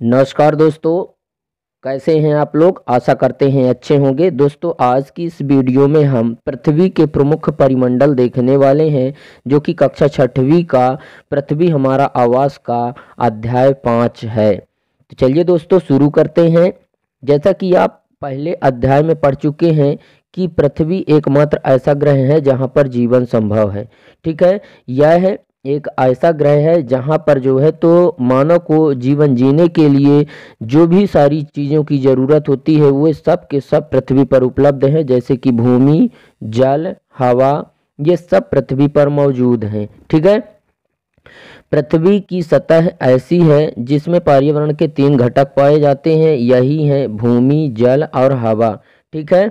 नमस्कार दोस्तों, कैसे हैं आप लोग। आशा करते हैं अच्छे होंगे। दोस्तों, आज की इस वीडियो में हम पृथ्वी के प्रमुख परिमंडल देखने वाले हैं, जो कि कक्षा 6वीं का पृथ्वी हमारा आवास का अध्याय 5 है। तो चलिए दोस्तों शुरू करते हैं। जैसा कि आप पहले अध्याय में पढ़ चुके हैं कि पृथ्वी एकमात्र ऐसा ग्रह है जहाँ पर जीवन संभव है। ठीक है, यह एक ऐसा ग्रह है जहाँ पर जो है तो मानव को जीवन जीने के लिए जो भी सारी चीज़ों की ज़रूरत होती है वो सब के सब पृथ्वी पर उपलब्ध है। जैसे कि भूमि, जल, हवा, ये सब पृथ्वी पर मौजूद हैं। ठीक है, पृथ्वी की सतह ऐसी है जिसमें पर्यावरण के 3 घटक पाए जाते हैं, यही है भूमि, जल और हवा। ठीक है,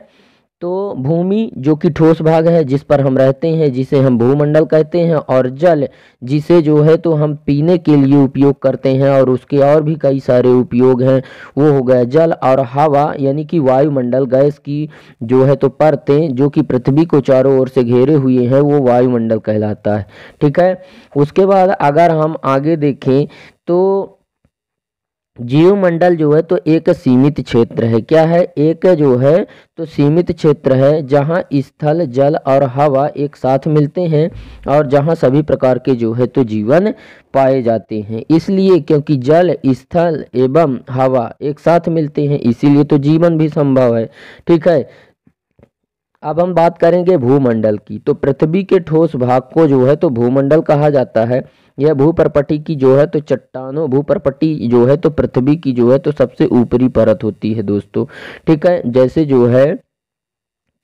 तो भूमि जो कि ठोस भाग है जिस पर हम रहते हैं, जिसे हम भूमंडल कहते हैं, और जल जिसे जो है तो हम पीने के लिए उपयोग करते हैं और उसके और भी कई सारे उपयोग हैं, वो हो गया जल। और हवा यानी कि वायुमंडल, गैस की जो है तो परतें जो कि पृथ्वी को चारों ओर से घेरे हुए हैं, वो वायुमंडल कहलाता है। ठीक है, उसके बाद अगर हम आगे देखें तो जीवमंडल जो है तो एक सीमित क्षेत्र है। क्या है? एक जो है तो सीमित क्षेत्र है जहाँ स्थल, जल और हवा एक साथ मिलते हैं और जहाँ सभी प्रकार के जो है तो जीवन पाए जाते हैं। इसलिए क्योंकि जल, स्थल एवं हवा एक साथ मिलते हैं, इसीलिए तो जीवन भी संभव है। ठीक है, अब हम बात करेंगे भूमंडल की। तो पृथ्वी के ठोस भाग को जो है तो भूमंडल कहा जाता है। यह भूप्रपटी की जो है तो चट्टानों, भूप्रपटी जो है तो पृथ्वी की जो है तो सबसे ऊपरी परत होती है दोस्तों। ठीक है, जैसे जो है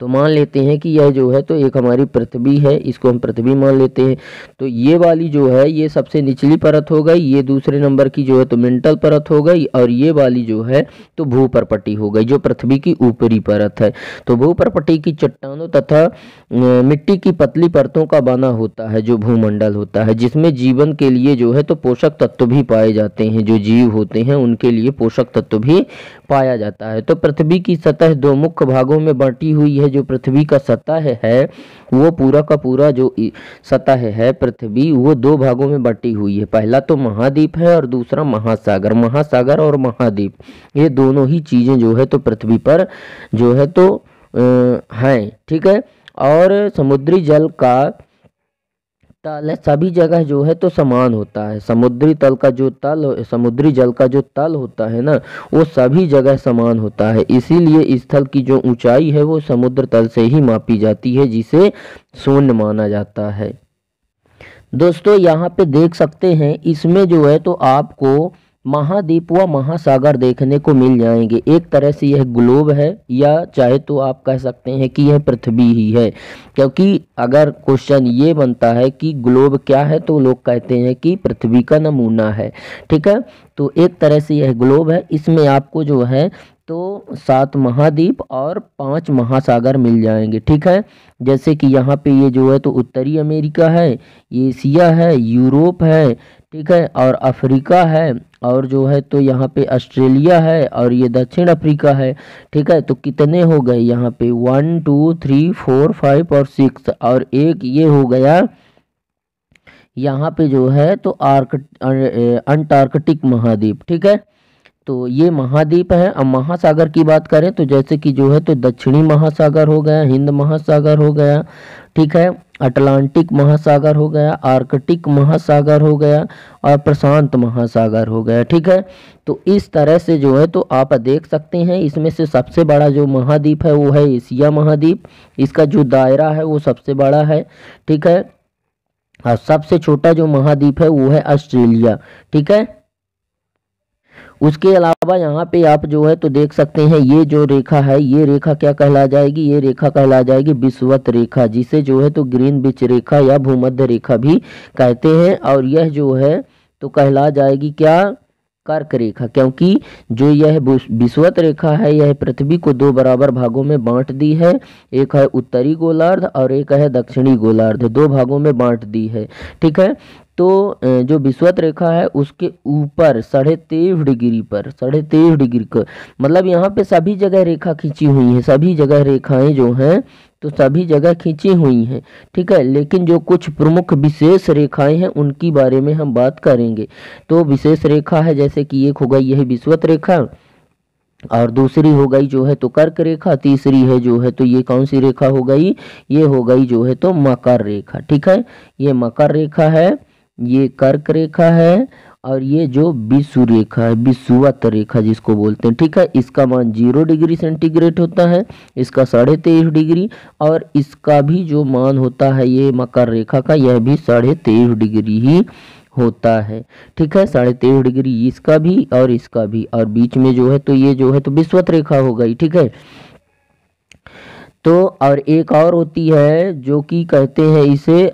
तो मान लेते हैं कि यह जो है तो एक हमारी पृथ्वी है, इसको हम पृथ्वी मान लेते हैं। तो ये वाली जो है ये सबसे निचली परत हो गई, ये दूसरे नंबर की जो है तो मेंटल परत हो गई, और ये वाली जो है तो भूप्रपटी हो गई जो पृथ्वी की ऊपरी परत है। तो भूप्रपटी की चट्टानों तथा मिट्टी की पतली परतों का बना होता है जो भूमंडल होता है, जिसमें जीवन के लिए जो है तो पोषक तत्व भी पाए जाते हैं। जो जीव होते हैं उनके लिए पोषक तत्व भी पाया जाता है। तो पृथ्वी की सतह 2 मुख्य भागों में बांटी हुई है। जो पृथ्वी का सतह है वो पूरा का पूरा जो सतह है पृथ्वी, वो 2 भागों में बटी हुई है। पहला तो महाद्वीप है और दूसरा महासागर। महासागर और महाद्वीप ये दोनों ही चीजें जो है तो पृथ्वी पर जो है तो हैं। ठीक है, और समुद्री जल का तल सभी जगह जो है तो समान होता है। समुद्री जल का जो तल होता है ना, वो सभी जगह समान होता है। इसीलिए इस स्थल की जो ऊंचाई है वो समुद्र तल से ही मापी जाती है, जिसे शून्य माना जाता है। दोस्तों यहाँ पे देख सकते हैं, इसमें जो है तो आपको महाद्वीप व महासागर देखने को मिल जाएंगे। एक तरह से यह ग्लोब है, या चाहे तो आप कह सकते हैं कि यह पृथ्वी ही है। क्योंकि अगर क्वेश्चन ये बनता है कि ग्लोब क्या है, तो लोग कहते हैं कि पृथ्वी का नमूना है। ठीक है, तो एक तरह से यह ग्लोब है। इसमें आपको जो है तो 7 महाद्वीप और 5 महासागर मिल जाएंगे। ठीक है, जैसे कि यहाँ पे ये जो है तो उत्तरी अमेरिका है, एशिया है, यूरोप है, ठीक है, और अफ्रीका है, और जो है तो यहाँ पे ऑस्ट्रेलिया है, और ये दक्षिण अफ्रीका है। ठीक है, तो कितने हो गए यहाँ पे 1 2 3 4 5 और 6, और एक ये हो गया यहाँ पे जो है तो अंटार्कटिक महाद्वीप। ठीक है, तो ये महाद्वीप है। अब महासागर की बात करें तो जैसे कि जो है तो दक्षिणी महासागर हो गया, हिंद महासागर हो गया, ठीक है, अटलांटिक महासागर हो गया, आर्कटिक महासागर हो गया, और प्रशांत महासागर हो गया। ठीक है, तो इस तरह से जो है तो आप देख सकते हैं, इसमें से सबसे बड़ा जो महाद्वीप है वो है एशिया महाद्वीप। इसका जो दायरा है वो सबसे बड़ा है। ठीक है, और सबसे छोटा जो महाद्वीप है वो है ऑस्ट्रेलिया। ठीक है, उसके अलावा यहाँ पे आप जो है तो देख सकते हैं, ये जो रेखा है, ये रेखा क्या कहला जाएगी? ये रेखा कहला जाएगी विषुवत रेखा, जिसे जो है तो ग्रीनविच रेखा या भूमध्य रेखा भी कहते हैं। और यह जो है तो कहला जाएगी क्या? कर्क रेखा। क्योंकि जो यह विषुवत रेखा है यह पृथ्वी को 2 बराबर भागों में बांट दी है। एक है उत्तरी गोलार्ध और एक है दक्षिणी गोलार्ध, 2 भागों में बांट दी है। ठीक है, तो जो विषुवत रेखा है उसके ऊपर 23.5 डिग्री पर, 23.5 डिग्री का मतलब यहाँ पे सभी जगह रेखा खींची हुई है, सभी जगह रेखाएं जो हैं तो सभी जगह खींची हुई हैं, ठीक है। लेकिन जो कुछ प्रमुख विशेष रेखाएं हैं उनकी बारे में हम बात करेंगे। तो विशेष रेखा है जैसे कि एक हो गई यही विषुवत रेखा, और दूसरी हो गई जो है तो कर्क रेखा, तीसरी है जो है तो ये कौन सी रेखा हो गई, ये हो गई जो है तो मकर रेखा, ठीक है। ये मकर रेखा है, ये कर्क रेखा है, और ये जो विषु रेखा है, विषुवत रेखा जिसको बोलते हैं, ठीक है। इसका मान 0 डिग्री सेंटीग्रेड होता है, इसका 23.5 डिग्री, और इसका भी जो मान होता है ये मकर रेखा का, यह भी 23.5 डिग्री ही होता है, ठीक है। 23.5 डिग्री इसका भी और इसका भी, और बीच में जो है तो ये जो है तो विषुवत रेखा हो गई, ठीक है। तो और एक और होती है जो कि कहते हैं इसे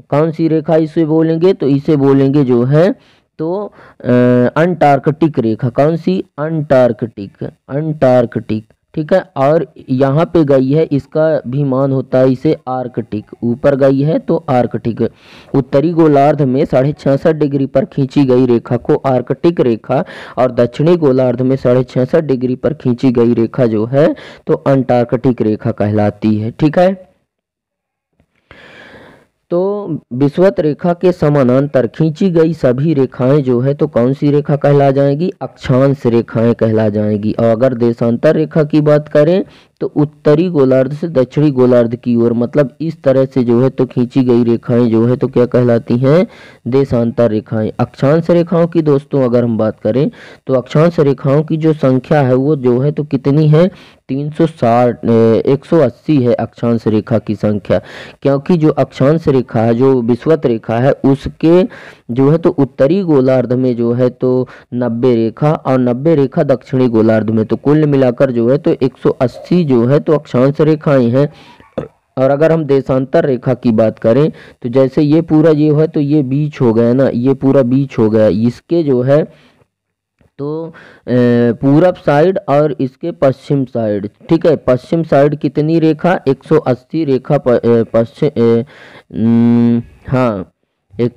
कौन सी रेखा इसे बोलेंगे, तो इसे बोलेंगे जो है तो अंटार्कटिक रेखा। कौन सी, अंटार्कटिक, अंटार्कटिक, ठीक है। और यहाँ पे गई है, इसका भी मान होता है इसे आर्कटिक, ऊपर गई है तो आर्कटिक। उत्तरी गोलार्ध में 66.5 डिग्री पर खींची गई रेखा को आर्कटिक रेखा, और दक्षिणी गोलार्ध में 66.5 डिग्री पर खींची गई रेखा जो है तो अंटार्कटिक रेखा कहलाती है, ठीक है। तो विषुवत रेखा के समानांतर खींची गई सभी रेखाएं जो है तो कौन सी रेखा कहला जाएंगी, अक्षांश रेखाएं कहला जाएंगी। और अगर देशांतर रेखा की बात करें तो उत्तरी गोलार्ध से दक्षिणी गोलार्ध की ओर, मतलब इस तरह से जो है तो खींची गई रेखाएं जो है तो क्या कहलाती हैं, देशांतर रेखाएं। अक्षांश रेखाओं की दोस्तों अगर हम बात करें तो अक्षांश रेखाओं की जो संख्या है वो जो है तो कितनी है, 180 है अक्षांश रेखा की संख्या। क्योंकि जो अक्षांश रेखा है, जो विषुवत रेखा है, उसके जो है तो उत्तरी गोलार्ध में जो है तो 90 रेखा, और 90 रेखा दक्षिणी गोलार्ध में, तो कुल मिलाकर जो है तो 180 जो है तो अक्षांश रेखाएं हैं। और अगर हम देशांतर रेखा की बात करें तो जैसे ये पूरा ये है तो ये बीच हो गया ना, ये पूरा बीच हो गया, इसके जो है तो पूरब साइड और इसके पश्चिम साइड, ठीक है। पश्चिम साइड कितनी रेखा, 180 रेखा पश्चिम, हाँ, एक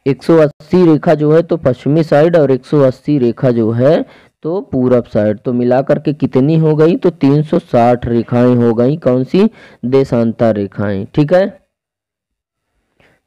180 रेखा जो है तो पश्चिमी साइड, और 180 रेखा जो है तो पूरब साइड, तो मिलाकर के कितनी हो गई, तो 360 रेखाएं हो गई, कौन सी, देशांतर रेखाएं, ठीक है।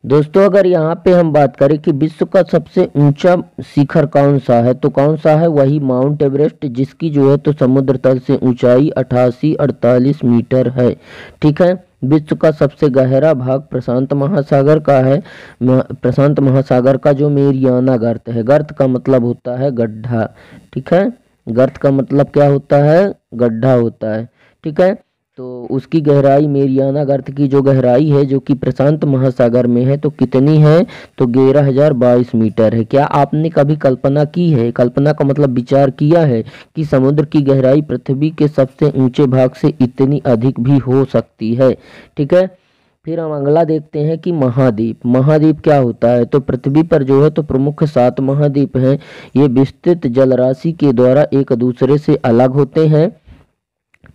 दोस्तों अगर यहाँ पे हम बात करें कि विश्व का सबसे ऊंचा शिखर कौन सा है, तो कौन सा है, वही माउंट एवरेस्ट, जिसकी जो है तो समुद्र तल से ऊंचाई 88-48 मीटर है, ठीक है। विश्व का सबसे गहरा भाग प्रशांत महासागर का है। प्रशांत महासागर का जो मेरियाना गर्त है, गर्त का मतलब होता है गड्ढा, ठीक है। गर्त का मतलब क्या होता है, गड्ढा होता है, ठीक है। तो उसकी गहराई, मेरियाना गर्त की जो गहराई है जो कि प्रशांत महासागर में है तो कितनी है, तो 11,022 मीटर है। क्या आपने कभी कल्पना की है, कल्पना का मतलब विचार किया है कि समुद्र की गहराई पृथ्वी के सबसे ऊंचे भाग से इतनी अधिक भी हो सकती है, ठीक है। फिर हम अगला देखते हैं कि महाद्वीप। महाद्वीप क्या होता है, तो पृथ्वी पर जो है तो प्रमुख 7 महाद्वीप हैं। ये विस्तृत जलराशि के द्वारा एक दूसरे से अलग होते हैं,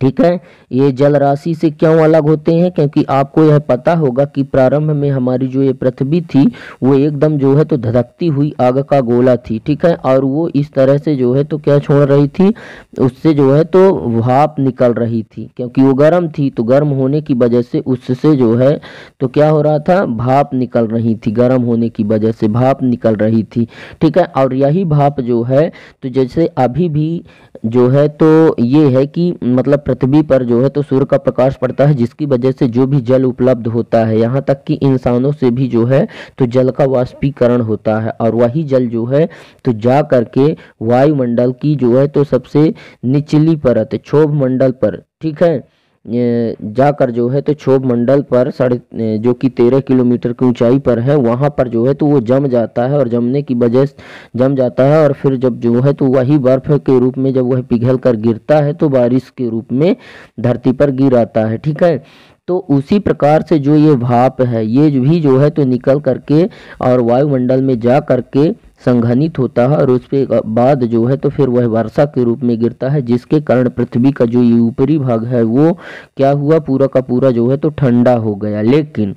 ठीक है। ये जल राशि से क्यों अलग होते हैं, क्योंकि आपको यह पता होगा कि प्रारंभ में हमारी जो ये पृथ्वी थी वो एकदम जो है तो धधकती हुई आग का गोला थी, ठीक है। और वो इस तरह से जो है तो क्या छोड़ रही थी, उससे जो है तो भाप निकल रही थी, क्योंकि वो गर्म थी, तो गर्म होने की वजह से उससे जो है तो क्या हो रहा था, भाप निकल रही थी, गर्म होने की वजह से भाप निकल रही थी, ठीक है। और यही भाप जो है तो जैसे अभी भी जो है तो ये है कि मतलब पृथ्वी पर जो है तो सूर्य का प्रकाश पड़ता है, जिसकी वजह से जो भी जल उपलब्ध होता है, यहाँ तक कि इंसानों से भी जो है तो जल का वाष्पीकरण होता है, और वही जल जो है तो जा करके वायुमंडल की जो है तो सबसे निचली परत, क्षोभ मंडल पर, ठीक है, जाकर जो है तो क्षोभ मंडल पर जो कि 13 किलोमीटर की ऊंचाई पर है, वहां पर जो है तो वो जम जाता है, और जमने की वजह से जम जाता है, और फिर जब जो है तो वही बर्फ के रूप में जब वह पिघल कर गिरता है तो बारिश के रूप में धरती पर गिर आता है, ठीक है। तो उसी प्रकार से जो ये भाप है ये भी जो है तो निकल करके और वायुमंडल में जा करके संघनित होता है, और उसके बाद जो है तो फिर वह वर्षा के रूप में गिरता है, जिसके कारण पृथ्वी का जो ये ऊपरी भाग है वो क्या हुआ, पूरा का पूरा जो है तो ठंडा हो गया। लेकिन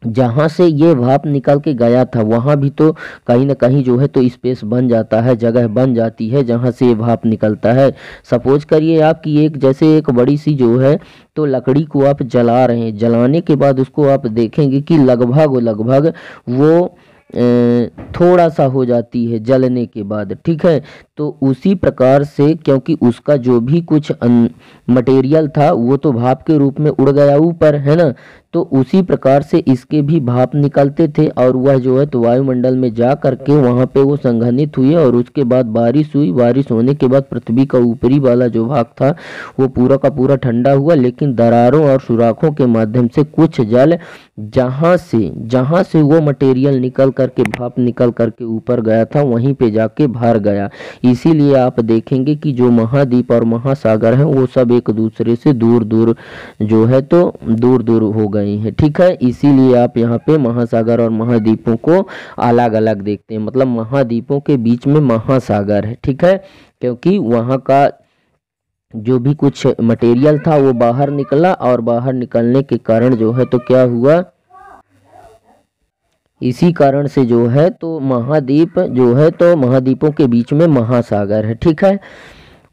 जहाँ से ये भाप निकल के गया था वहाँ भी तो कहीं ना कहीं जो है तो स्पेस बन जाता है, जगह बन जाती है जहाँ से ये भाप निकलता है। सपोज करिए आप कि एक जैसे एक बड़ी सी जो है तो लकड़ी को आप जला रहे हैं, जलाने के बाद उसको आप देखेंगे कि लगभग लगभग वो थोड़ा सा हो जाती है जलने के बाद, ठीक है। तो उसी प्रकार से क्योंकि उसका जो भी कुछ मटेरियल था वो तो भाप के रूप में उड़ गया ऊपर, है ना। तो उसी प्रकार से इसके भी भाप निकलते थे और वह जो है तो वायुमंडल में जा करके वहाँ पे वो संघनित हुए और उसके बाद बारिश हुई। बारिश होने के बाद पृथ्वी का ऊपरी वाला जो भाग था वो पूरा का पूरा ठंडा हुआ, लेकिन दरारों और सुराखों के माध्यम से कुछ जल जहाँ से वो मटेरियल निकल करके भाप निकल करके ऊपर गया था वहीं पे जाके भर गया। इसीलिए आप देखेंगे कि जो महाद्वीप और महासागर है वो सब एक दूसरे से दूर दूर जो है तो दूर दूर हो गए हैं, ठीक है। इसीलिए आप यहाँ पे महासागर और महाद्वीपों को अलग अलग देखते हैं, मतलब महाद्वीपों के बीच में महासागर है, ठीक है। क्योंकि वहाँ का जो भी कुछ मटेरियल था वो बाहर निकला और बाहर निकलने के कारण जो है तो क्या हुआ, इसी कारण से जो है तो महाद्वीप जो है तो महाद्वीपों के बीच में महासागर है, ठीक है।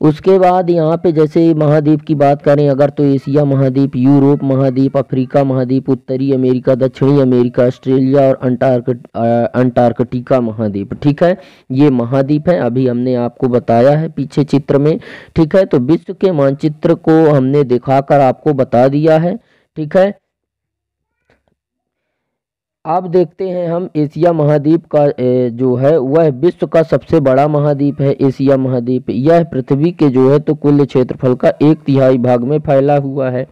उसके बाद यहाँ पे जैसे महाद्वीप की बात करें अगर तो एशिया महाद्वीप, यूरोप महाद्वीप, अफ्रीका महाद्वीप, उत्तरी अमेरिका, दक्षिणी अमेरिका, ऑस्ट्रेलिया और अंटार्कटिका महाद्वीप, ठीक है। ये महाद्वीप है, अभी हमने आपको बताया है पीछे चित्र में, ठीक है। तो विश्व के मानचित्र को हमने दिखाकर आपको बता दिया है, ठीक है। अब देखते हैं हम एशिया महाद्वीप का जो है वह विश्व का सबसे बड़ा महाद्वीप है एशिया महाद्वीप। यह पृथ्वी के जो है तो कुल क्षेत्रफल का 1/3 भाग में फैला हुआ है,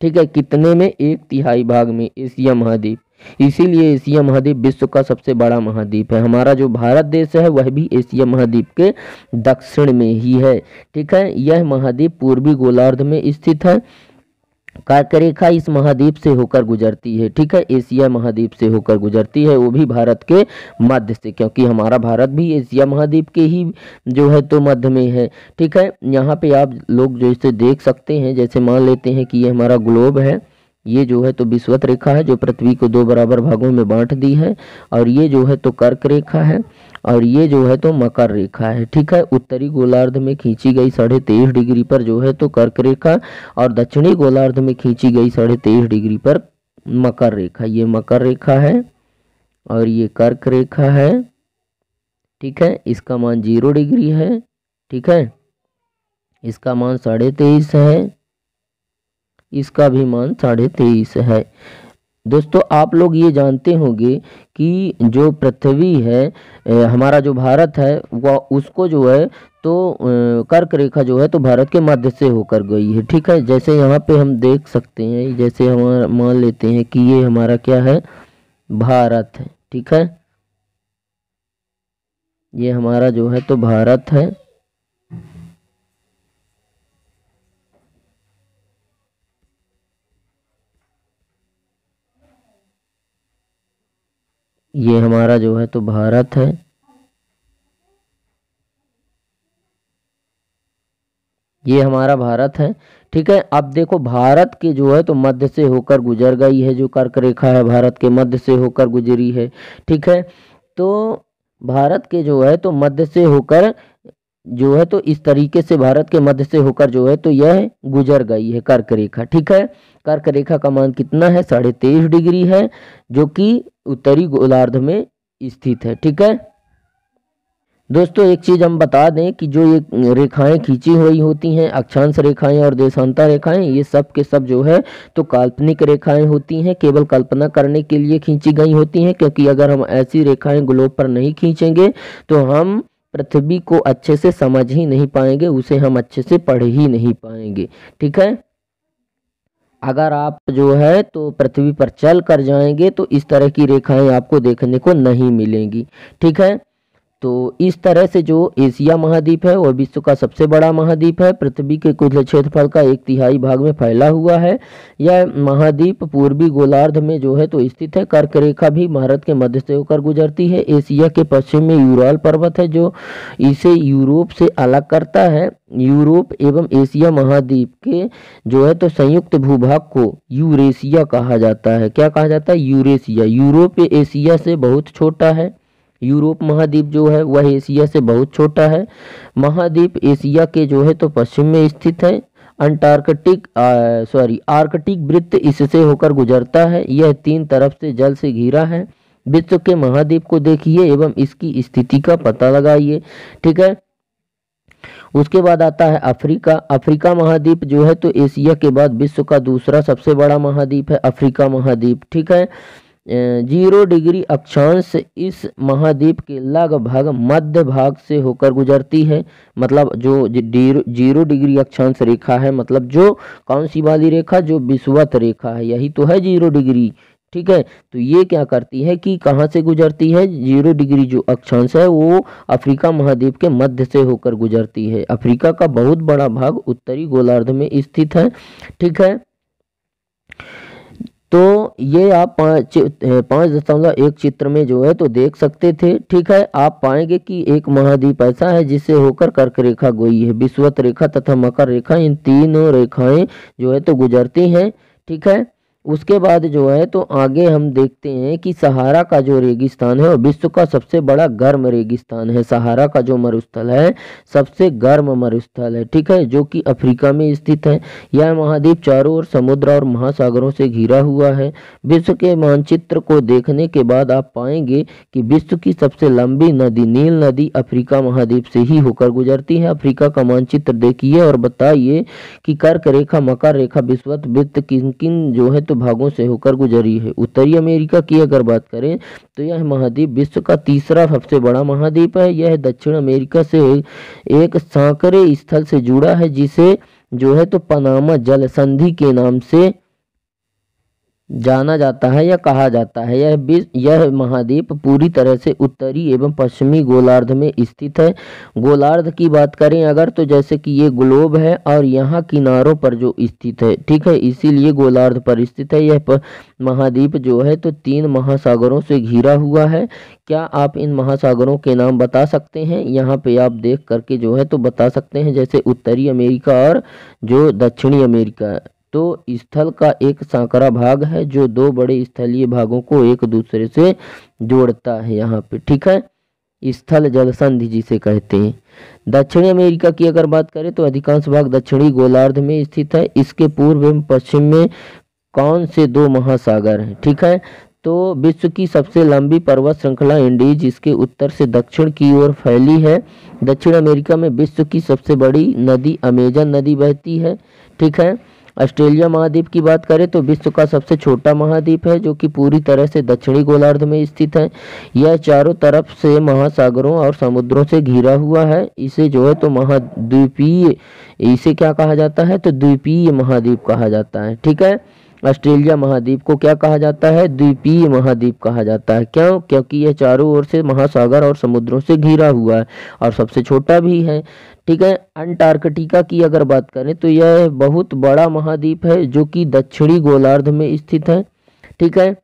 ठीक है। कितने में? 1/3 भाग में एशिया महाद्वीप। इसीलिए एशिया महाद्वीप विश्व का सबसे बड़ा महाद्वीप है। हमारा जो भारत देश है वह भी एशिया महाद्वीप के दक्षिण में ही है, ठीक है। यह महाद्वीप पूर्वी गोलार्ध में स्थित है। कर्क रेखा इस महाद्वीप से होकर गुजरती है, ठीक है। एशिया महाद्वीप से होकर गुजरती है, वो भी भारत के मध्य से, क्योंकि हमारा भारत भी एशिया महाद्वीप के ही जो है तो मध्य में है, ठीक है। यहाँ पे आप लोग जैसे देख सकते हैं, जैसे मान लेते हैं कि ये हमारा ग्लोब है, ये जो है तो विषुवत रेखा है जो पृथ्वी को 2 बराबर भागों में बांट दी है, और ये जो है तो कर्क रेखा है और ये जो है तो मकर रेखा है, ठीक है। उत्तरी गोलार्ध में खींची गई 23.5 डिग्री पर जो है तो कर्क रेखा और दक्षिणी गोलार्ध में खींची गई 23.5 डिग्री पर मकर रेखा। ये मकर रेखा है और ये कर्क रेखा है, ठीक है। इसका मान 0 डिग्री है, ठीक है। इसका मान 23.5 है, इसका भी मान 23.5 है। दोस्तों आप लोग ये जानते होंगे कि जो पृथ्वी है हमारा जो भारत है वह उसको जो है तो कर्क रेखा जो है तो भारत के मध्य से होकर गई है, ठीक है। जैसे यहाँ पे हम देख सकते हैं, जैसे हमारा मान लेते हैं कि ये हमारा क्या है, भारत है, ठीक है। ये हमारा जो है तो भारत है, ये हमारा जो है तो भारत है, ये हमारा भारत है, ठीक है। अब देखो भारत के जो है तो मध्य से होकर गुजर गई है, जो कर्क रेखा है भारत के मध्य से होकर गुजरी है, ठीक है। तो भारत के जो है तो मध्य से होकर जो है तो इस तरीके से भारत के मध्य से होकर जो है तो यह गुजर गई है कर्क रेखा, ठीक है। कर्क रेखा का मान कितना है, 23.5 डिग्री है, जो कि उत्तरी गोलार्ध में स्थित है, ठीक है। दोस्तों एक चीज हम बता दें कि जो ये रेखाएं खींची हुई होती हैं, अक्षांश रेखाएं और देशांतर रेखाएं, ये सब के सब जो है तो काल्पनिक रेखाएं होती हैं, केवल कल्पना करने के लिए खींची गई होती हैं। क्योंकि अगर हम ऐसी रेखाएं ग्लोब पर नहीं खींचेंगे तो हम पृथ्वी को अच्छे से समझ ही नहीं पाएंगे, उसे हम अच्छे से पढ़ ही नहीं पाएंगे, ठीक है। अगर आप जो है तो पृथ्वी पर चल कर जाएंगे तो इस तरह की रेखाएं आपको देखने को नहीं मिलेंगी, ठीक है। तो इस तरह से जो एशिया महाद्वीप है वह विश्व का सबसे बड़ा महाद्वीप है। पृथ्वी के कुल क्षेत्रफल का 1/3 भाग में फैला हुआ है। यह महाद्वीप पूर्वी गोलार्ध में जो है तो स्थित है। कर्क रेखा भी भारत के मध्य से होकर गुजरती है। एशिया के पश्चिम में यूराल पर्वत है जो इसे यूरोप से अलग करता है। यूरोप एवं एशिया महाद्वीप के जो है तो संयुक्त भूभाग को यूरेशिया कहा जाता है। क्या कहा जाता है? यूरेशिया। यूरोप एशिया से बहुत छोटा है। यूरोप महाद्वीप जो है वह एशिया से बहुत छोटा है। महाद्वीप एशिया के जो है तो पश्चिम में स्थित है। आर्कटिक वृत्त इससे होकर गुजरता है। यह 3 तरफ से जल से घिरा है। विश्व के महाद्वीप को देखिए एवं इसकी स्थिति का पता लगाइए। ठीक है। उसके बाद आता है अफ्रीका। अफ्रीका महाद्वीप जो है तो एशिया के बाद विश्व का दूसरा सबसे बड़ा महाद्वीप है अफ्रीका महाद्वीप। ठीक है। 0 डिग्री अक्षांश इस महाद्वीप के लगभग मध्य भाग से होकर गुजरती है। मतलब जो 0 डिग्री अक्षांश रेखा है, मतलब जो कौन सी वाली रेखा? जो विषुवत रेखा है, यही तो है 0 डिग्री। ठीक है। तो ये क्या करती है कि कहाँ से गुजरती है? 0 डिग्री जो अक्षांश है वो अफ्रीका महाद्वीप के मध्य से होकर गुजरती है। अफ्रीका का बहुत बड़ा भाग उत्तरी गोलार्ध में स्थित है। ठीक है। तो ये आप 5.1 चित्र में जो है तो देख सकते थे। ठीक है। आप पाएंगे कि एक महाद्वीप ऐसा है जिससे होकर कर्क रेखा गई है। विषुवत रेखा तथा मकर रेखा, इन तीनों रेखाएं जो है तो गुजरती हैं। ठीक है। उसके बाद जो है तो आगे हम देखते हैं कि सहारा का जो रेगिस्तान है वो विश्व का सबसे बड़ा गर्म रेगिस्तान है। सहारा का जो मरुस्थल है सबसे गर्म मरुस्थल है। ठीक है। जो कि अफ्रीका में स्थित है। यह महाद्वीप चारों ओर समुद्र और महासागरों से घिरा हुआ है। विश्व के मानचित्र को देखने के बाद आप पाएंगे कि विश्व की सबसे लंबी नदी नील नदी अफ्रीका महाद्वीप से ही होकर गुजरती है। अफ्रीका का मानचित्र देखिए और बताइए कि कर्क रेखा, मकर रेखा, विषुवत वृत्त किन किन जो है तो भागों से होकर गुजरी है। उत्तरी अमेरिका की अगर बात करें तो यह महाद्वीप विश्व का तीसरा सबसे बड़ा महाद्वीप है। यह दक्षिण अमेरिका से एक सांकरे स्थल से जुड़ा है जिसे जो है तो पनामा जल संधि के नाम से जाना जाता है या कहा जाता है। यह महाद्वीप पूरी तरह से उत्तरी एवं पश्चिमी गोलार्ध में स्थित है। गोलार्ध की बात करें अगर तो जैसे कि ये ग्लोब है और यहाँ किनारों पर जो स्थित है। ठीक है। इसीलिए गोलार्ध पर स्थित है। यह महाद्वीप जो है तो 3 महासागरों से घिरा हुआ है। क्या आप इन महासागरों के नाम बता सकते हैं? यहाँ पे आप देख करके जो है तो बता सकते हैं, जैसे उत्तरी अमेरिका और जो दक्षिणी अमेरिका। तो स्थल का एक सांकरा भाग है जो 2 बड़े स्थलीय भागों को एक दूसरे से जोड़ता है यहाँ पे। ठीक है। स्थल जल संधि जिसे कहते हैं। दक्षिणी अमेरिका की अगर बात करें तो अधिकांश भाग दक्षिणी गोलार्ध में स्थित है। इसके पूर्व एवं पश्चिम में कौन से 2 महासागर हैं? ठीक है। तो विश्व की सबसे लंबी पर्वत श्रृंखला एंडीज इसके उत्तर से दक्षिण की ओर फैली है। दक्षिण अमेरिका में विश्व की सबसे बड़ी नदी अमेजन नदी बहती है। ठीक है। ऑस्ट्रेलिया महाद्वीप की बात करें तो विश्व का सबसे छोटा महाद्वीप है जो कि पूरी तरह से दक्षिणी गोलार्ध में स्थित है। यह चारों तरफ से महासागरों और समुद्रों से घिरा हुआ है। इसे जो है तो महाद्वीपीय, इसे क्या कहा जाता है? तो द्वीपीय महाद्वीप कहा जाता है। ठीक है। ऑस्ट्रेलिया महाद्वीप को क्या कहा जाता है? द्वीपीय महाद्वीप कहा जाता है। क्यों? क्योंकि यह चारों ओर से महासागर और समुद्रों से घिरा हुआ है और सबसे छोटा भी है। ठीक है। अंटार्कटिका की अगर बात करें तो यह बहुत बड़ा महाद्वीप है जो कि दक्षिणी गोलार्ध में स्थित है। ठीक है।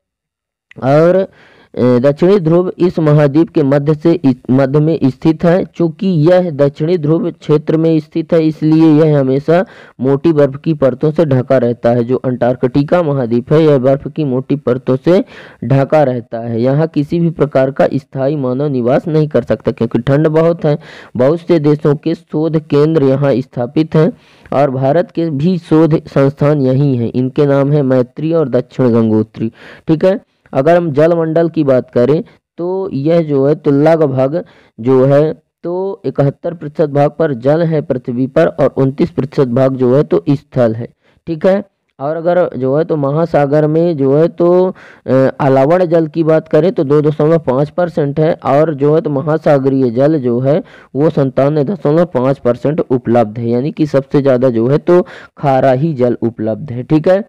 और दक्षिणी ध्रुव इस महाद्वीप के मध्य में स्थित है। चूंकि यह दक्षिणी ध्रुव क्षेत्र में स्थित है इसलिए यह हमेशा मोटी बर्फ की परतों से ढका रहता है। जो अंटार्कटिका महाद्वीप है यह बर्फ की मोटी परतों से ढका रहता है। यहाँ किसी भी प्रकार का स्थायी मानव निवास नहीं कर सकता क्योंकि ठंड बहुत है। बहुत से देशों के शोध केंद्र यहाँ स्थापित हैं और भारत के भी शोध संस्थान यही हैं। इनके नाम है मैत्री और दक्षिण गंगोत्री। ठीक है। अगर हम जलमंडल की बात करें तो यह जो है तो लगभग जो है तो 71% भाग पर जल है पृथ्वी पर और 29% भाग जो है तो स्थल है। ठीक है। और अगर जो है तो महासागर में जो है तो अलावण जल की बात करें तो 2.5% है और जो है तो महासागरीय जल जो है वो 97.5% उपलब्ध है। यानी कि सबसे ज़्यादा जो है तो खारा ही जल उपलब्ध है। ठीक है।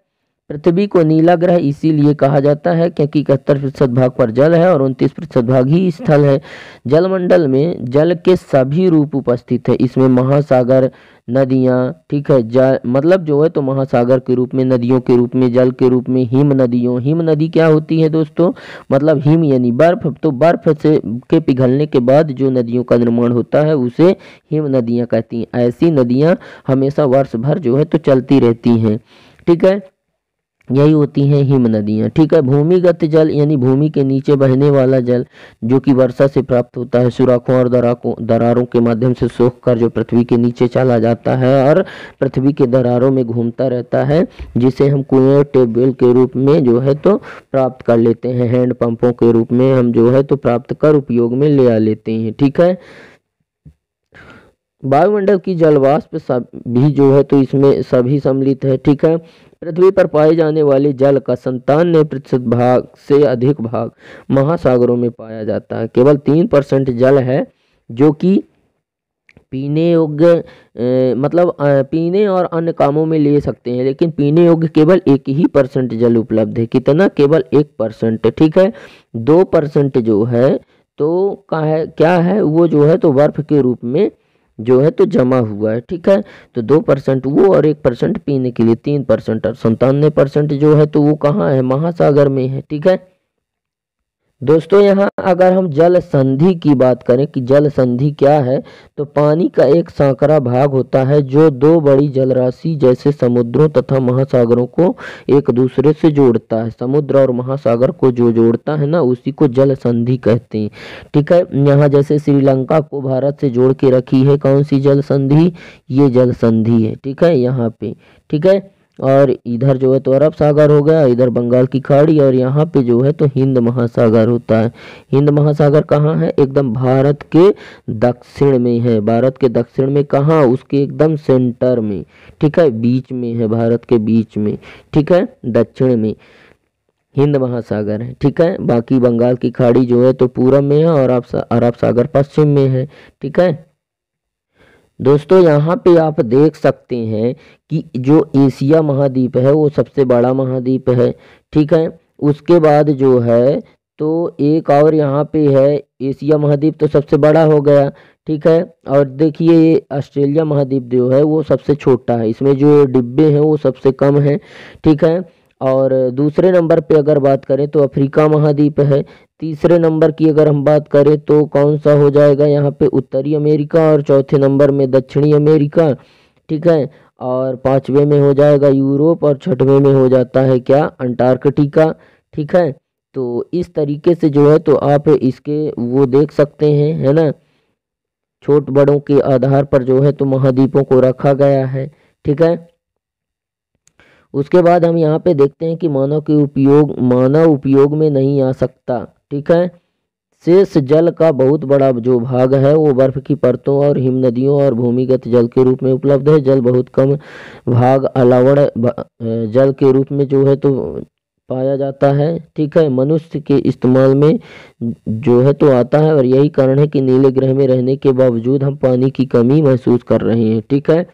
पृथ्वी को नीला ग्रह इसीलिए कहा जाता है क्योंकि 71% भाग पर जल है और 29% भाग ही स्थल है। जलमंडल में जल के सभी रूप उपस्थित है। इसमें महासागर, नदियाँ, ठीक है, जल मतलब जो है तो महासागर के रूप में, नदियों के रूप में, जल के रूप में, हिम नदियों, हिम नदी क्या होती है दोस्तों, मतलब हिम यानी बर्फ, तो बर्फ से के पिघलने के बाद जो नदियों का निर्माण होता है उसे हिम नदियाँ कहती हैं। ऐसी नदियाँ हमेशा वर्ष भर जो है तो चलती रहती हैं, ठीक है, यही होती हैं हिम नदियाँ, ठीक है। भूमिगत जल यानी भूमि के नीचे बहने वाला जल जो कि वर्षा से प्राप्त होता है, सुराखों और दरारों के माध्यम से सोख कर जो पृथ्वी के नीचे चला जाता है और पृथ्वी के दरारों में घूमता रहता है, जिसे हम कुएं, ट्यूबवेल के रूप में जो है तो प्राप्त कर लेते हैं, हैंड पंपों के रूप में हम जो है तो प्राप्त कर उपयोग में ले आ लेते हैं, ठीक है। वायुमंडल की जलवाष्प सब भी जो है तो इसमें सभी सम्मिलित है, ठीक है। पृथ्वी पर पाए जाने वाले जल का 97% भाग से अधिक भाग महासागरों में पाया जाता है। केवल 3% जल है जो कि पीने योग्य मतलब पीने और अन्य कामों में ले सकते हैं, लेकिन पीने योग्य केवल 1% जल उपलब्ध है। कितना? केवल 1%, ठीक है। 2% जो है तो क्या है वो जो है तो बर्फ के रूप में जो है तो जमा हुआ है, ठीक है। तो 2% वो और 1% पीने के लिए, 3% और 97% जो है तो वो कहाँ है? महासागर में है, ठीक है। दोस्तों यहाँ अगर हम जल संधि की बात करें कि जल संधि क्या है, तो पानी का एक सांकरा भाग होता है जो दो बड़ी जलराशि जैसे समुद्रों तथा महासागरों को एक दूसरे से जोड़ता है। समुद्र और महासागर को जो जोड़ता है ना, उसी को जल संधि कहते हैं, ठीक है। यहाँ जैसे श्रीलंका को भारत से जोड़ के रखी है कौन सी जल संधि? ये जल संधि है, ठीक है, यहाँ पे, ठीक है। और इधर जो है तो अरब सागर हो गया, इधर बंगाल की खाड़ी, और यहाँ पे जो है तो हिंद महासागर होता है। हिंद महासागर कहाँ है? एकदम भारत के दक्षिण में है। भारत के दक्षिण में कहाँ? उसके एकदम सेंटर में, ठीक है, बीच में है, भारत के बीच में, ठीक है, दक्षिण में हिंद महासागर है, ठीक है। बाकी बंगाल की खाड़ी जो है तो पूरब में है और अरब सागर पश्चिम में है, ठीक है। दोस्तों यहाँ पे आप देख सकते हैं कि जो एशिया महाद्वीप है वो सबसे बड़ा महाद्वीप है, ठीक है। उसके बाद जो है तो एक और यहाँ पे है, एशिया महाद्वीप तो सबसे बड़ा हो गया, ठीक है। और देखिए ये ऑस्ट्रेलिया महाद्वीप जो है वो सबसे छोटा है, इसमें जो डिब्बे हैं वो सबसे कम है, ठीक है। और दूसरे नंबर पे अगर बात करें तो अफ्रीका महाद्वीप है। तीसरे नंबर की अगर हम बात करें तो कौन सा हो जाएगा यहाँ पे? उत्तरी अमेरिका। और चौथे नंबर में दक्षिणी अमेरिका, ठीक है। और पांचवे में हो जाएगा यूरोप और छठवें में हो जाता है क्या? अंटार्कटिका, ठीक है। तो इस तरीके से जो है तो आप इसके वो देख सकते हैं, है ना, छोट बड़ों के आधार पर जो है तो महाद्वीपों को रखा गया है, ठीक है। उसके बाद हम यहाँ पे देखते हैं कि मानव उपयोग में नहीं आ सकता, ठीक है। शेष जल का बहुत बड़ा जो भाग है वो बर्फ की परतों और हिम नदियों और भूमिगत जल के रूप में उपलब्ध है। जल बहुत कम भाग अलावण जल के रूप में जो है तो पाया जाता है, ठीक है, मनुष्य के इस्तेमाल में जो है तो आता है। और यही कारण है कि नीले ग्रह में रहने के बावजूद हम पानी की कमी महसूस कर रहे हैं, ठीक है,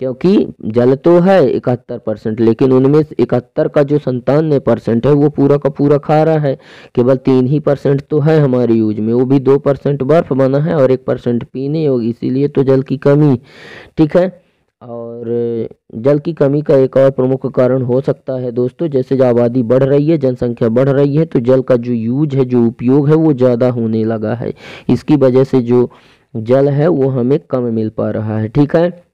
क्योंकि जल तो है 71%, लेकिन उनमें से 71 का जो 97% है वो पूरा का पूरा खारा है। केवल 3% तो है हमारे यूज में, वो भी 2% बर्फ बना है और 1% पीने योग्य, इसीलिए तो जल की कमी, ठीक है। और जल की कमी का एक और प्रमुख कारण हो सकता है दोस्तों, जैसे जो आबादी बढ़ रही है, जनसंख्या बढ़ रही है, तो जल का जो यूज है, जो उपयोग है वो ज़्यादा होने लगा है। इसकी वजह से जो जल है वो हमें कम मिल पा रहा है, ठीक है।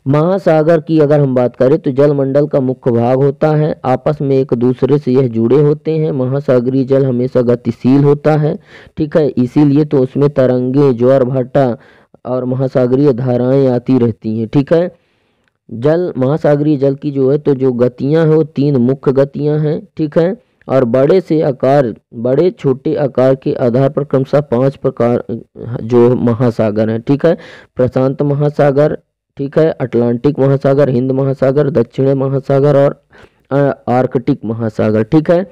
महासागर की अगर हम बात करें तो जलमंडल का मुख्य भाग होता है, आपस में एक दूसरे से यह जुड़े होते हैं। महासागरीय जल हमेशा गतिशील होता है, ठीक है, इसीलिए तो उसमें तरंगे, ज्वार भाटा और महासागरीय धाराएं आती रहती हैं, ठीक है। महासागरीय जल की जो है तो जो गतियां हैं वो 3 मुख्य गतियां हैं, ठीक है। और बड़े छोटे आकार के आधार पर क्रमशः 5 प्रकार जो महासागर हैं, ठीक है। प्रशांत महासागर, ठीक है, अटलांटिक महासागर, हिंद महासागर, दक्षिण महासागर और आर्कटिक महासागर, ठीक है।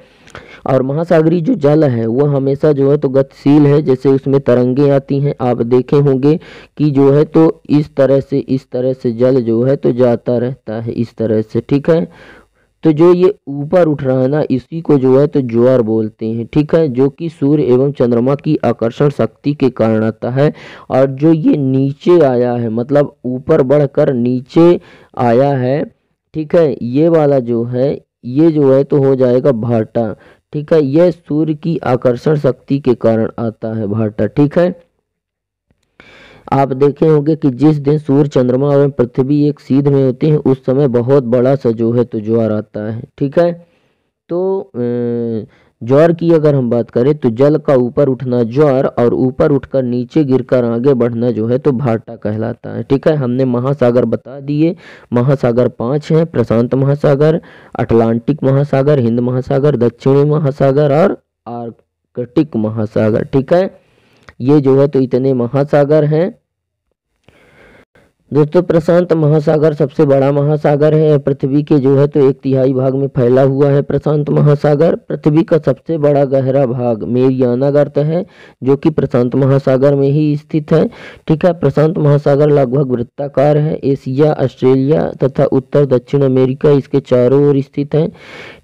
और महासागरीय जो जल है वो हमेशा जो है तो गतिशील है, जैसे उसमें तरंगे आती हैं, आप देखे होंगे कि जो है तो इस तरह से जल जो है तो जाता रहता है, इस तरह से, ठीक है। तो जो ये ऊपर उठ रहा है ना, इसी को जो है तो ज्वार बोलते हैं, ठीक है, जो कि सूर्य एवं चंद्रमा की आकर्षण शक्ति के कारण आता है। और जो ये नीचे आया है, मतलब ऊपर बढ़कर नीचे आया है, ठीक है, ये वाला जो है, ये जो है तो हो जाएगा भाटा, ठीक है, यह सूर्य की आकर्षण शक्ति के कारण आता है भाटा, ठीक है। आप देखे होंगे कि जिस दिन सूर्य चंद्रमा एवं पृथ्वी एक सीध में होते हैं, उस समय बहुत बड़ा सा जो है तो ज्वार आता है, ठीक है। तो ज्वार की अगर हम बात करें तो जल का ऊपर उठना ज्वार, और ऊपर उठकर नीचे गिरकर आगे बढ़ना जो है तो भाटा कहलाता है, ठीक है। हमने महासागर बता दिए, महासागर 5 हैं: प्रशांत महासागर, अटलांटिक महासागर, हिंद महासागर, दक्षिणी महासागर और आर्कटिक महासागर, ठीक है। ये जो है तो इतने महासागर हैं दोस्तों। प्रशांत महासागर सबसे बड़ा महासागर है, पृथ्वी के जो है तो 1/3 भाग में फैला हुआ है प्रशांत महासागर। पृथ्वी का सबसे बड़ा गहरा भाग मेरियाना गर्त है, जो कि प्रशांत महासागर में ही स्थित है, ठीक है। प्रशांत महासागर लगभग वृत्ताकार है। एशिया, ऑस्ट्रेलिया तथा उत्तर दक्षिण अमेरिका इसके चारों ओर स्थित है,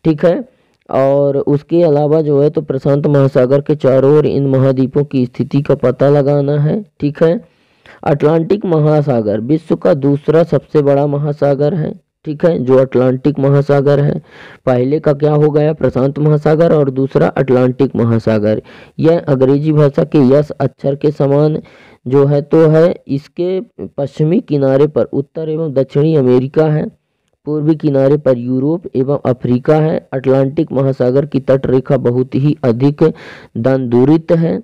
ठीक है। और उसके अलावा जो है तो प्रशांत महासागर के चारों ओर इन महाद्वीपों की स्थिति का पता लगाना है, ठीक है। अटलांटिक महासागर विश्व का दूसरा सबसे बड़ा महासागर है, ठीक है, जो अटलांटिक महासागर है। पहले का क्या हो गया, प्रशांत महासागर, और दूसरा अटलांटिक महासागर। यह अंग्रेजी भाषा के यस अक्षर के समान जो है तो है। इसके पश्चिमी किनारे पर उत्तर एवं दक्षिणी अमेरिका है, पूर्वी किनारे पर यूरोप एवं अफ्रीका है। अटलांटिक महासागर की तट रेखा बहुत ही अधिक दंडुरित है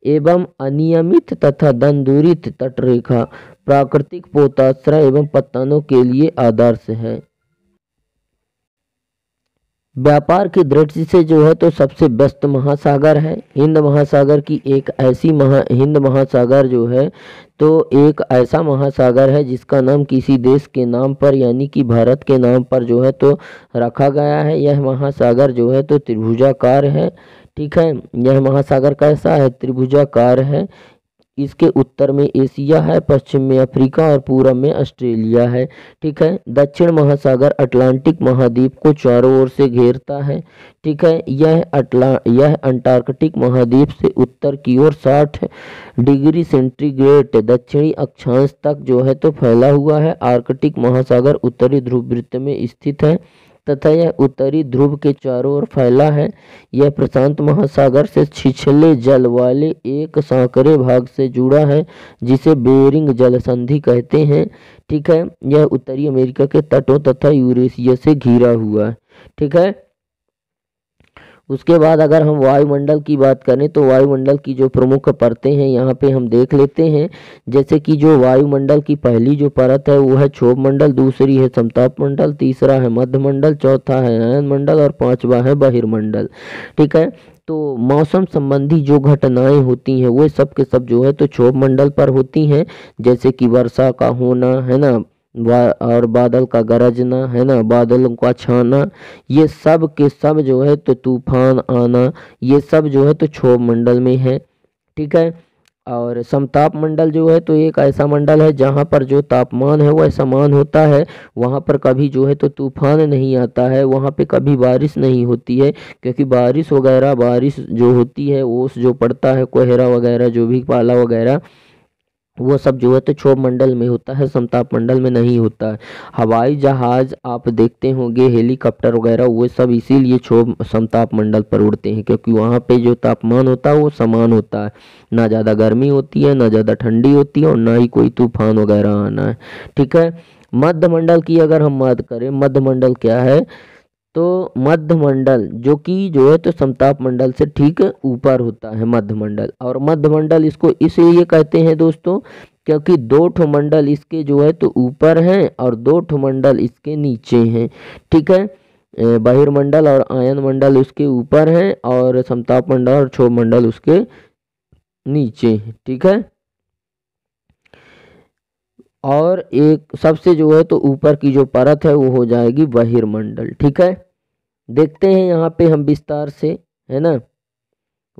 एवं अनियमित तथा दंडुरित तट रेखा प्राकृतिक पोताश्रय एवं पत्तनों के लिए आदर्श है। व्यापार की दृष्टि से जो है तो सबसे व्यस्त महासागर है हिंद महासागर की एक ऐसी हिंद महासागर जो है तो एक ऐसा महासागर है जिसका नाम किसी देश के नाम पर यानी कि भारत के नाम पर जो है तो रखा गया है। यह महासागर जो है तो त्रिभुजाकार है, ठीक है। यह महासागर कैसा है, त्रिभुजाकार है। इसके उत्तर में एशिया है, पश्चिम में अफ्रीका और पूर्व में ऑस्ट्रेलिया है, ठीक है। दक्षिण महासागर अटलांटिक महाद्वीप को चारों ओर से घेरता है, ठीक है। यह अंटार्कटिक महाद्वीप से उत्तर की ओर 60 डिग्री सेंटीग्रेड दक्षिणी अक्षांश तक जो है तो फैला हुआ है। आर्कटिक महासागर उत्तरी ध्रुव वृत्त में स्थित है तथा यह उत्तरी ध्रुव के चारों ओर फैला है। यह प्रशांत महासागर से छिछले जल वाले एक सांकरे भाग से जुड़ा है जिसे बेरिंग जल संधि कहते हैं, ठीक है। यह उत्तरी अमेरिका के तटों तथा यूरेशिया से घिरा हुआ है, ठीक है। उसके बाद अगर हम वायुमंडल की बात करें तो वायुमंडल की जो प्रमुख परतें हैं यहाँ पे हम देख लेते हैं। जैसे कि जो वायुमंडल की पहली जो परत है वो है क्षोभ मंडल, दूसरी है समताप मंडल, तीसरा है मध्य मंडल, चौथा है अयन मंडल और पांचवा है बहिर्मंडल, ठीक है। तो मौसम संबंधी जो घटनाएं होती हैं वो सब के सब जो है तो क्षोभ मंडल पर होती हैं, जैसे कि वर्षा का होना है ना, और बादल का गरजना है ना, बादलों का छाना, ये सब के सब जो है तो तूफान आना, ये सब जो है तो क्षोभ मंडल में है, ठीक है। और समताप मंडल जो है तो एक ऐसा मंडल है जहाँ पर जो तापमान है वह समान होता है, वहाँ पर कभी जो है तो तूफान नहीं आता है, वहाँ पे कभी बारिश नहीं होती है, क्योंकि बारिश जो होती है ओस जो पड़ता है, कोहरा वगैरह जो भी पाला वगैरह वो सब जो है तो क्षोभ मंडल में होता है, समताप मंडल में नहीं होता है। हवाई जहाज आप देखते होंगे, हेलीकॉप्टर वगैरह वो सब इसीलिए समताप मंडल पर उड़ते हैं, क्योंकि वहाँ पे जो तापमान होता है वो समान होता है, ना ज़्यादा गर्मी होती है ना ज़्यादा ठंडी होती है और ना ही कोई तूफान वगैरह आना है, ठीक है। मध्य मंडल की अगर हम बात करें, मध्य मंडल क्या है, तो मध्य मंडल जो है तो समताप मंडल से ठीक ऊपर होता है मध्य मंडल। और मध्य मंडल इसको इसलिए कहते हैं दोस्तों क्योंकि 2 ठो मंडल इसके जो है तो ऊपर हैं और 2 ठो मंडल इसके नीचे हैं, ठीक है। बहिर्मंडल और आयन मंडल उसके ऊपर हैं और समताप मंडल और क्षोभ मंडल उसके नीचे हैं, ठीक है। और एक सबसे जो है तो ऊपर की जो परत है वो हो जाएगी बहिर्मंडल, ठीक है। देखते हैं यहाँ पे हम विस्तार से, है ना,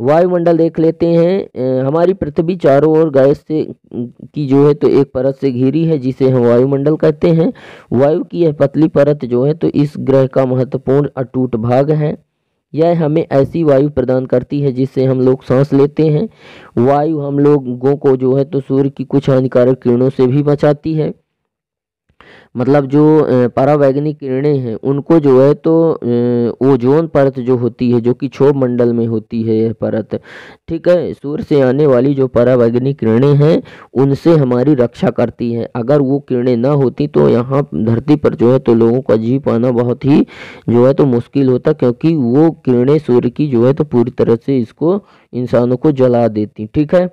वायुमंडल देख लेते हैं। हमारी पृथ्वी चारों ओर गैस से की जो है तो एक परत से घिरी है जिसे हम वायुमंडल कहते हैं। वायु की यह पतली परत जो है तो इस ग्रह का महत्वपूर्ण अटूट भाग है। यह हमें ऐसी वायु प्रदान करती है जिससे हम लोग सांस लेते हैं। वायु हम लोगों को जो है तो सूर्य की कुछ हानिकारक किरणों से भी बचाती है। मतलब जो परावैंगनिक किरणें हैं उनको जो है तो ओजोन परत जो होती है, जो कि क्षोभ मंडल में होती है यह परत, ठीक है, सूर्य से आने वाली जो परावैंगनिक किरणें हैं उनसे हमारी रक्षा करती है। अगर वो किरणें ना होती तो यहाँ धरती पर जो है तो लोगों का जी पाना बहुत ही जो है तो मुश्किल होता, क्योंकि वो किरणें सूर्य की जो है तो पूरी तरह से इसको इंसानों को जला देती, ठीक है।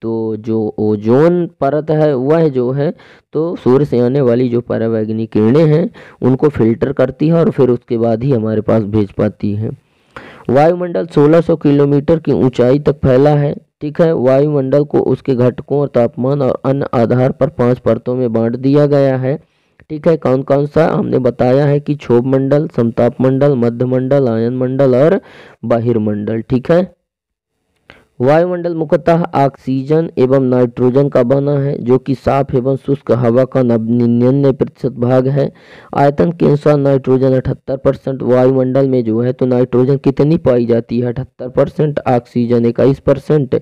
तो जो ओजोन परत है वह जो है तो सूर्य से आने वाली जो परावैंगनिक किरणें हैं उनको फिल्टर करती है और फिर उसके बाद ही हमारे पास भेज पाती है। वायुमंडल 1600 किलोमीटर की ऊंचाई तक फैला है, ठीक है। वायुमंडल को उसके घटकों और तापमान और अन्य आधार पर 5 परतों में बांट दिया गया है, ठीक है। कौन कौन सा हमने बताया है कि क्षोभ मंडल, समताप मंडल, मध्य मंडल, आयन मंडल और बहिर्मंडल, ठीक है। वायुमंडल मुख्यतः ऑक्सीजन एवं नाइट्रोजन का बना है, जो कि साफ एवं शुष्क हवा का 99% भाग है। आयतन के अनुसार नाइट्रोजन 78%, वायुमंडल में जो है तो नाइट्रोजन कितनी पाई जाती है 78%, ऑक्सीजन 21%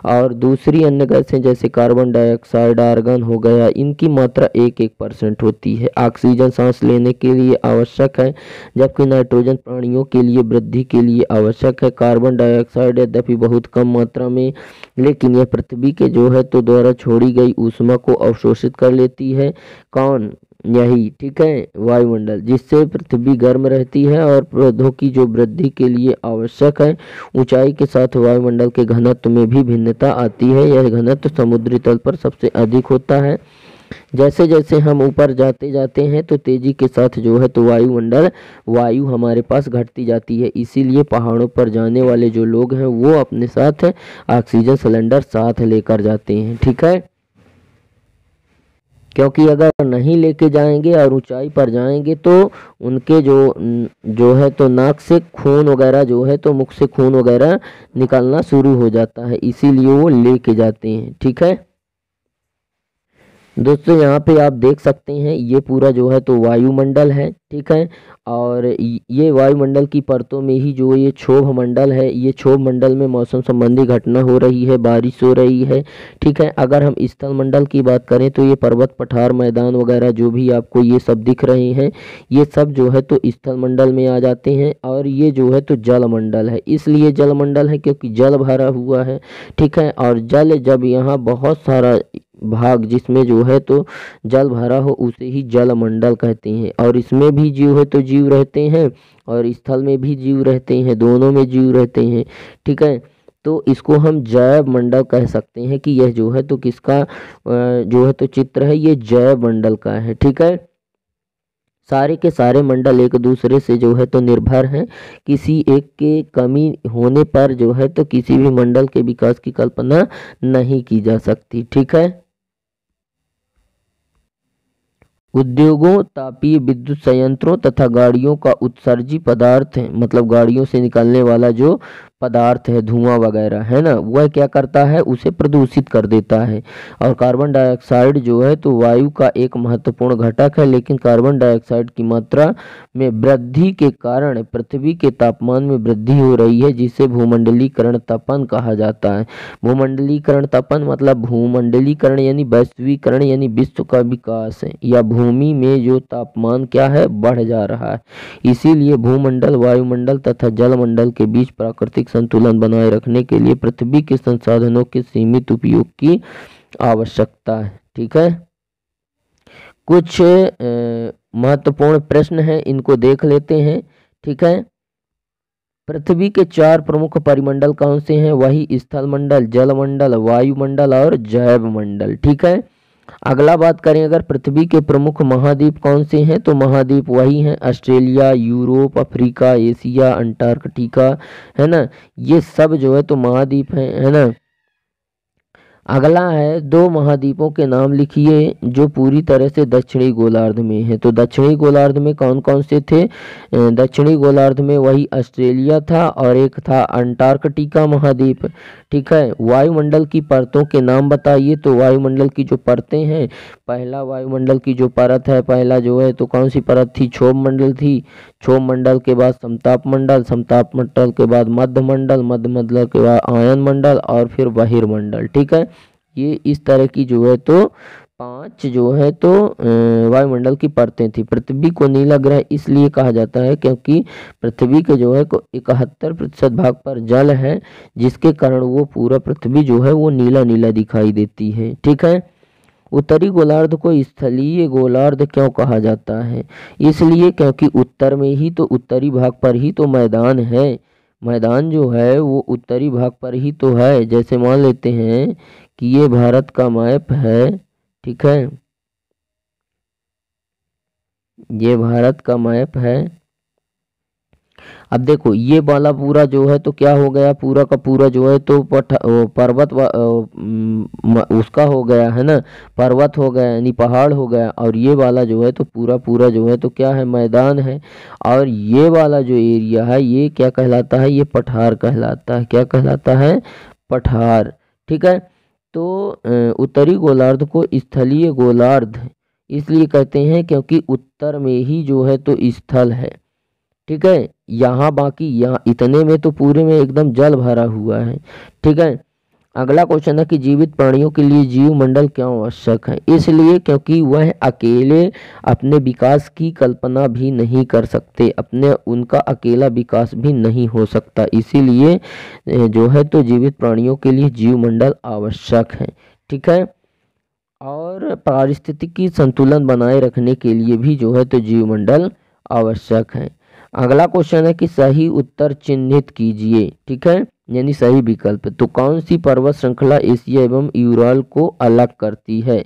और दूसरी अन्य गैसें जैसे कार्बन डाइऑक्साइड, आर्गन हो गया, इनकी मात्रा 1% होती है। ऑक्सीजन सांस लेने के लिए आवश्यक है, जबकि नाइट्रोजन प्राणियों के लिए वृद्धि के लिए आवश्यक है। कार्बन डाइऑक्साइड यद्यपि बहुत कम मात्रा में, लेकिन यह पृथ्वी के जो है तो द्वारा छोड़ी गई ऊष्मा को अवशोषित कर लेती है। कौन? यही, ठीक है, वायुमंडल, जिससे पृथ्वी गर्म रहती है और पौधों की जो वृद्धि के लिए आवश्यक है। ऊंचाई के साथ वायुमंडल के घनत्व में भी भिन्नता आती है। यह घनत्व समुद्री तल पर सबसे अधिक होता है। जैसे जैसे हम ऊपर जाते जाते हैं तो तेजी के साथ जो है तो वायु हमारे पास घटती जाती है। इसीलिए पहाड़ों पर जाने वाले जो लोग हैं वो अपने साथ ऑक्सीजन सिलेंडर साथ लेकर जाते हैं, ठीक है। क्योंकि अगर नहीं लेके जाएंगे और ऊंचाई पर जाएंगे तो उनके जो है तो नाक से खून वगैरह जो है तो मुख से खून वगैरह निकलना शुरू हो जाता है, इसीलिए वो लेके जाते हैं, ठीक है। दोस्तों यहाँ पे आप देख सकते हैं ये पूरा जो है तो वायुमंडल है, ठीक है। और ये वायुमंडल की परतों में ही जो ये क्षोभ मंडल है, ये क्षोभ मंडल में मौसम संबंधी घटना हो रही है, बारिश हो रही है, ठीक है। अगर हम स्थल मंडल की बात करें तो ये पर्वत, पठार, मैदान वगैरह जो भी आपको ये सब दिख रहे हैं ये सब जो है तो स्थल मंडल में आ जाते हैं। और ये जो है तो जल मंडल है, इसलिए जल मंडल है क्योंकि जल भरा हुआ है, ठीक है। और जल जब यहाँ बहुत सारा भाग जिसमें जो है तो जल भरा हो उसे ही जल मंडल कहते हैं। और इसमें भी जीव है तो जीव रहते हैं और स्थल में भी जीव रहते हैं, दोनों में जीव रहते हैं, ठीक है। तो इसको हम जैव मंडल कह सकते हैं कि यह जो है तो किसका जो है तो चित्र है, ये जैव मंडल का है, ठीक है। सारे के सारे मंडल एक दूसरे से जो है तो निर्भर हैं। किसी एक के कमी होने पर जो है तो किसी भी मंडल के विकास की कल्पना नहीं की जा सकती, ठीक है। उद्योगों, तापीय विद्युत संयंत्रों तथा गाड़ियों का उत्सर्जी पदार्थ है, मतलब गाड़ियों से निकलने वाला जो पदार्थ है, धुआं वगैरह है ना, वह क्या करता है, उसे प्रदूषित कर देता है। और कार्बन डाइऑक्साइड जो है तो वायु का एक महत्वपूर्ण घटक है, लेकिन कार्बन डाइऑक्साइड की मात्रा में वृद्धि के कारण पृथ्वी के तापमान में वृद्धि हो रही है, जिसे भूमंडलीकरण तपन कहा जाता है। भूमंडलीकरण तपन मतलब भूमंडलीकरण यानी वैश्वीकरण यानी विश्व का विकास है, या भूमि में जो तापमान क्या है, बढ़ जा रहा है। इसीलिए भूमंडल, वायुमंडल तथा जलमंडल के बीच प्राकृतिक संतुलन बनाए रखने के लिए पृथ्वी के संसाधनों के सीमित उपयोग की आवश्यकता है, ठीक है। कुछ महत्वपूर्ण प्रश्न हैं, इनको देख लेते हैं, ठीक है। पृथ्वी के 4 प्रमुख परिमंडल कौन से हैं? वही स्थल मंडल, जलमंडल, वायुमंडल और जैव मंडल, ठीक है। अगला बात करें अगर पृथ्वी के प्रमुख महाद्वीप कौन से हैं, तो महाद्वीप वही हैं Australia, Europe, Africa, Asia, Antarctica, है ना, ये सब जो है तो महाद्वीप हैं, है ना। अगला है दो महाद्वीपों के नाम लिखिए जो पूरी तरह से दक्षिणी गोलार्ध में है। तो दक्षिणी गोलार्ध में कौन कौन से थे? दक्षिणी गोलार्ध में वही ऑस्ट्रेलिया था और एक था अंटार्कटिका महाद्वीप। ठीक है। वायुमंडल की परतों के नाम बताइए। तो वायुमंडल की जो परतें हैं, पहला वायुमंडल की जो परत है, पहला जो है तो कौन सी परत थी? क्षोभ मंडल थी। क्षोभ मंडल के बाद समताप मंडल, समताप मंडल के बाद मध्य मंडल, मध्य मंडल के बाद आयन मंडल और फिर बहिर्मंडल। ठीक है। ये इस तरह की जो है तो 5 जो है तो वायुमंडल की परतें थी। पृथ्वी को नीला ग्रह इसलिए कहा जाता है क्योंकि पृथ्वी के जो है 71% भाग पर जल है, जिसके कारण वो पूरा पृथ्वी जो है वो नीला नीला दिखाई देती है। ठीक है। उत्तरी गोलार्ध को स्थलीय गोलार्ध क्यों कहा जाता है? इसलिए क्योंकि उत्तर में ही तो, उत्तरी भाग पर ही तो मैदान है। मैदान जो है वो उत्तरी भाग पर ही तो है। जैसे मान लेते हैं कि ये भारत का मैप है। ठीक है। ये भारत का मैप है। अब देखो ये वाला पूरा जो है तो क्या हो गया, पूरा का पूरा जो है तो पर्वत उसका हो गया है ना, पर्वत हो गया यानी पहाड़ हो गया। और ये वाला जो है तो पूरा पूरा जो है तो क्या है, मैदान है। और ये वाला जो एरिया है ये क्या कहलाता है? ये पठार कहलाता है। क्या कहलाता है? पठार। ठीक है। तो उत्तरी गोलार्ध को स्थलीय गोलार्ध इसलिए कहते हैं क्योंकि उत्तर में ही जो है तो स्थल है। ठीक है। यहाँ बाकी यहाँ इतने में तो पूरे में एकदम जल भरा हुआ है। ठीक है। अगला क्वेश्चन है कि जीवित प्राणियों के लिए जीव मंडल क्यों आवश्यक है? इसलिए क्योंकि वह अकेले अपने विकास की कल्पना भी नहीं कर सकते, अपने उनका अकेला विकास भी नहीं हो सकता। इसीलिए जो है तो जीवित प्राणियों के लिए जीव मंडल आवश्यक है। ठीक है। और पारिस्थितिकी संतुलन बनाए रखने के लिए भी जो है तो जीव मंडल आवश्यक है। अगला क्वेश्चन है कि सही उत्तर चिन्हित कीजिए। ठीक है। यानी सही विकल्प। तो कौन सी पर्वत श्रृंखला एशिया एवं यूराल को अलग करती है?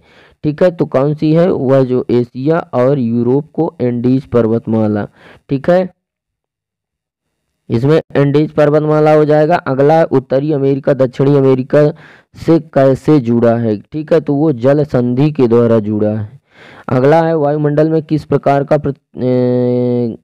ठीक है। तो कौन सी है? वह जो एशिया और यूरोप को एंडीज पर्वतमाला। ठीक है। इसमें एंडीज पर्वतमाला हो जाएगा। अगला उत्तरी अमेरिका दक्षिणी अमेरिका से कैसे जुड़ा है? ठीक है। तो वो जल संधि के द्वारा जुड़ा है। अगला है वायुमंडल में किस प्रकार का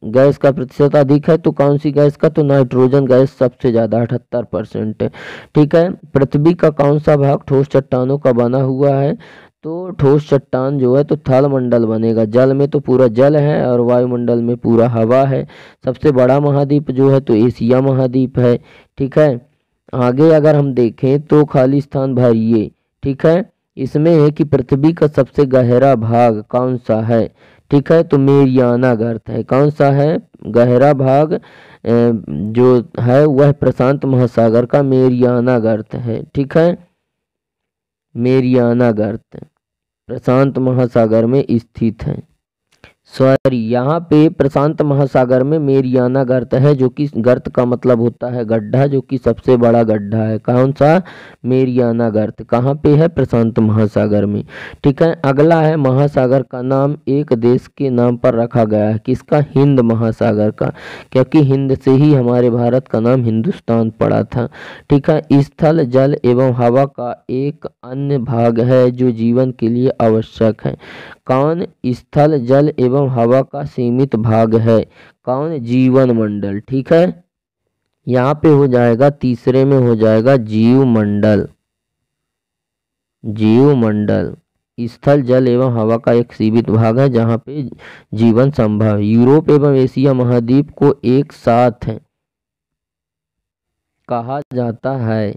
गैस का प्रतिशत अधिक है? तो कौन सी गैस का? तो नाइट्रोजन गैस सबसे ज्यादा 78% है। ठीक है। पृथ्वी का कौन सा भाग ठोस चट्टानों का बना हुआ है? तो ठोस चट्टान जो है तो थल मंडल बनेगा। जल में तो पूरा जल है और वायुमंडल में पूरा हवा है। सबसे बड़ा महाद्वीप जो है तो एशिया महाद्वीप है। ठीक है। आगे अगर हम देखें तो खाली स्थान भरिए। ठीक है। इसमें है कि पृथ्वी का सबसे गहरा भाग कौन सा है? ठीक है। तो मेरियाना गर्त है। कौन सा है गहरा भाग? जो है वह प्रशांत महासागर का मेरियाना गर्त है। ठीक है। मेरियाना गर्त प्रशांत महासागर में स्थित है। सॉरी, यहाँ पे प्रशांत महासागर में मेरियाना गर्त है, जो कि गर्त का मतलब होता है गड्ढा, जो कि सबसे बड़ा गड्ढा है। कौन सा? मेरियाना गर्त। कहाँ पे है? प्रशांत महासागर में। ठीक है। अगला है महासागर का नाम एक देश के नाम पर रखा गया है। किसका? हिंद महासागर का, क्योंकि हिंद से ही हमारे भारत का नाम हिंदुस्तान पड़ा था। ठीक है। स्थल जल एवं हवा का एक अन्य भाग है जो जीवन के लिए आवश्यक है। कौन? स्थल जल एवं हवा का सीमित भाग है। कौन? जीवन मंडल। ठीक है। यहाँ पे हो जाएगा तीसरे में हो जाएगा जीव मंडल। जीव मंडल स्थल जल एवं हवा का एक सीमित भाग है जहाँ पे जीवन संभव है। यूरोप एवं एशिया महाद्वीप को एक साथ कहा जाता है।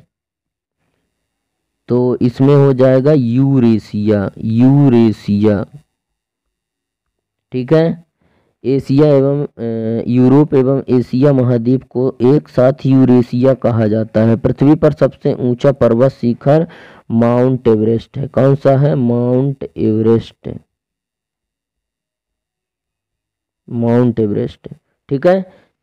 तो इसमें हो जाएगा यूरेशिया। यूरेशिया। ठीक है। एशिया एवं यूरोप एवं एशिया महाद्वीप को एक साथ यूरेशिया कहा जाता है। पृथ्वी पर सबसे ऊंचा पर्वत शिखर माउंट एवरेस्ट है। कौन सा है? Mount Everest. Mount Everest. ठीक है।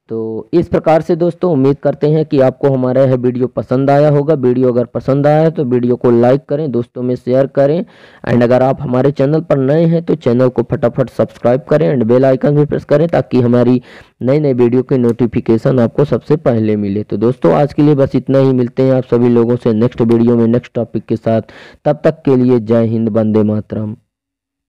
तो इस प्रकार से दोस्तों उम्मीद करते हैं कि आपको हमारा यह वीडियो पसंद आया होगा। वीडियो अगर पसंद आया है तो वीडियो को लाइक करें, दोस्तों में शेयर करें। एंड अगर आप हमारे चैनल पर नए हैं तो चैनल को फटाफट सब्सक्राइब करें एंड बेल आइकन भी प्रेस करें ताकि हमारी नई नई वीडियो की नोटिफिकेशन आपको सबसे पहले मिले। तो दोस्तों आज के लिए बस इतना ही। मिलते हैं आप सभी लोगों से नेक्स्ट वीडियो में नेक्स्ट टॉपिक के साथ। तब तक के लिए जय हिंद, वंदे मातरम।